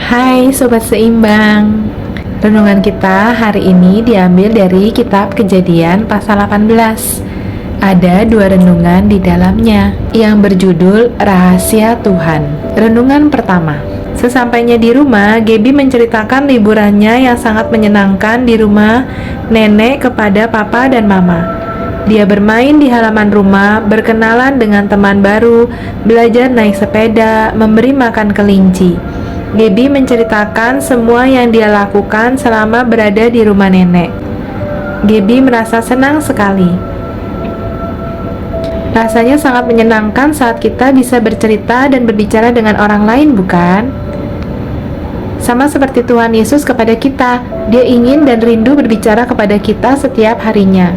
Hai Sobat Seimbang. Renungan kita hari ini diambil dari kitab Kejadian pasal 18. Ada dua renungan di dalamnya yang berjudul Rahasia Tuhan. Renungan pertama. Sesampainya di rumah, Gaby menceritakan liburannya yang sangat menyenangkan di rumah nenek kepada papa dan mama. Dia bermain di halaman rumah, berkenalan dengan teman baru, belajar naik sepeda, memberi makan kelinci. Gaby menceritakan semua yang dia lakukan selama berada di rumah nenek. Gaby merasa senang sekali. Rasanya sangat menyenangkan saat kita bisa bercerita dan berbicara dengan orang lain, bukan? Sama seperti Tuhan Yesus kepada kita, Dia ingin dan rindu berbicara kepada kita setiap harinya.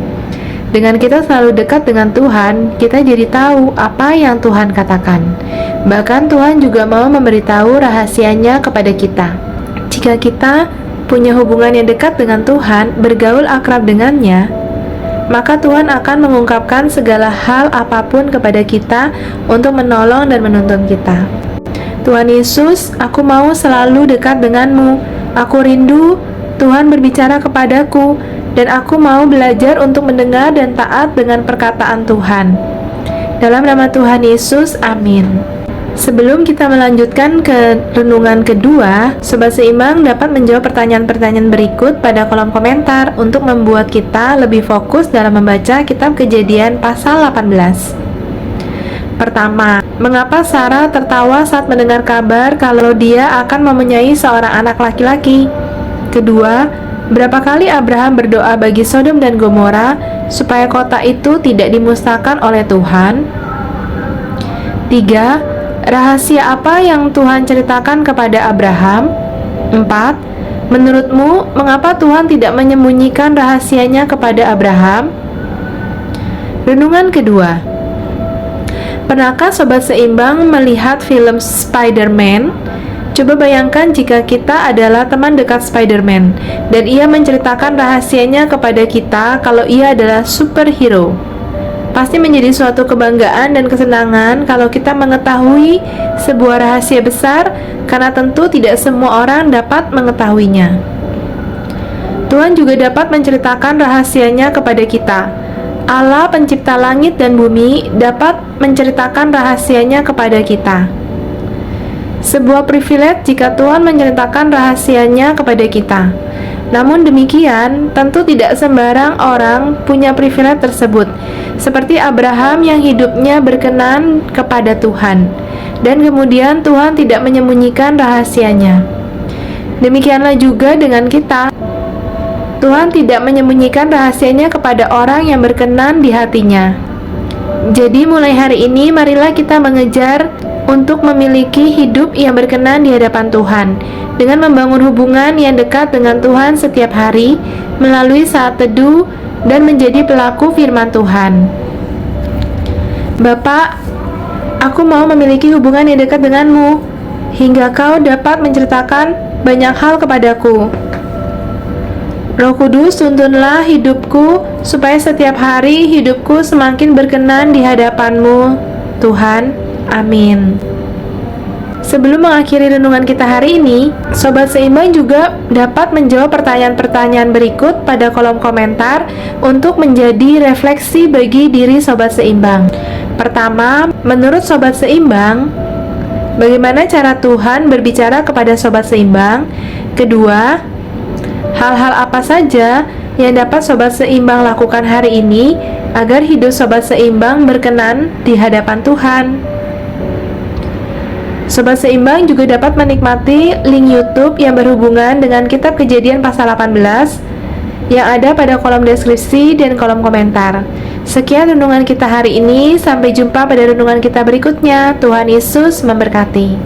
Dengan kita selalu dekat dengan Tuhan, kita jadi tahu apa yang Tuhan katakan. Bahkan Tuhan juga mau memberitahu rahasianya kepada kita. Jika kita punya hubungan yang dekat dengan Tuhan, bergaul akrab dengannya, maka Tuhan akan mengungkapkan segala hal apapun kepada kita untuk menolong dan menuntun kita. Tuhan Yesus, aku mau selalu dekat denganmu. Aku rindu Tuhan berbicara kepadaku, dan aku mau belajar untuk mendengar dan taat dengan perkataan Tuhan. Dalam nama Tuhan Yesus, amin. Sebelum kita melanjutkan ke renungan kedua, Sobat Seimbang dapat menjawab pertanyaan-pertanyaan berikut pada kolom komentar untuk membuat kita lebih fokus dalam membaca kitab Kejadian pasal 18. Pertama, mengapa Sarah tertawa saat mendengar kabar kalau dia akan mempunyai seorang anak laki-laki? Kedua, berapa kali Abraham berdoa bagi Sodom dan Gomora supaya kota itu tidak dimusnahkan oleh Tuhan? Tiga, rahasia apa yang Tuhan ceritakan kepada Abraham? 4. Menurutmu, mengapa Tuhan tidak menyembunyikan rahasianya kepada Abraham? Renungan kedua. Pernahkah Sobat Seimbang melihat film Spider-Man? Coba bayangkan jika kita adalah teman dekat Spider-Man dan ia menceritakan rahasianya kepada kita kalau ia adalah superhero. Pasti menjadi suatu kebanggaan dan kesenangan kalau kita mengetahui sebuah rahasia besar, karena tentu tidak semua orang dapat mengetahuinya. Tuhan juga dapat menceritakan rahasianya kepada kita. Allah pencipta langit dan bumi dapat menceritakan rahasianya kepada kita. Sebuah privilege jika Tuhan menceritakan rahasianya kepada kita. Namun demikian, tentu tidak sembarang orang punya privilege tersebut, seperti Abraham yang hidupnya berkenan kepada Tuhan, dan kemudian Tuhan tidak menyembunyikan rahasianya. Demikianlah juga dengan kita. Tuhan tidak menyembunyikan rahasianya kepada orang yang berkenan di hatinya. Jadi mulai hari ini, marilah kita mengejar untuk memiliki hidup yang berkenan di hadapan Tuhan, dengan membangun hubungan yang dekat dengan Tuhan setiap hari melalui saat teduh dan menjadi pelaku firman Tuhan. Bapa, aku mau memiliki hubungan yang dekat denganmu, hingga kau dapat menceritakan banyak hal kepadaku. Roh Kudus, tuntunlah hidupku, supaya setiap hari hidupku semakin berkenan di hadapan-Mu, Tuhan. Amin. Sebelum mengakhiri renungan kita hari ini, Sobat Seimbang juga dapat menjawab pertanyaan-pertanyaan berikut pada kolom komentar untuk menjadi refleksi bagi diri Sobat Seimbang. Pertama, menurut Sobat Seimbang, bagaimana cara Tuhan berbicara kepada Sobat Seimbang? Kedua, hal-hal apa saja yang dapat Sobat Seimbang lakukan hari ini agar hidup Sobat Seimbang berkenan di hadapan Tuhan? Sobat Seimbang juga dapat menikmati link YouTube yang berhubungan dengan kitab Kejadian pasal 18 yang ada pada kolom deskripsi dan kolom komentar. Sekian renungan kita hari ini, sampai jumpa pada renungan kita berikutnya. Tuhan Yesus memberkati.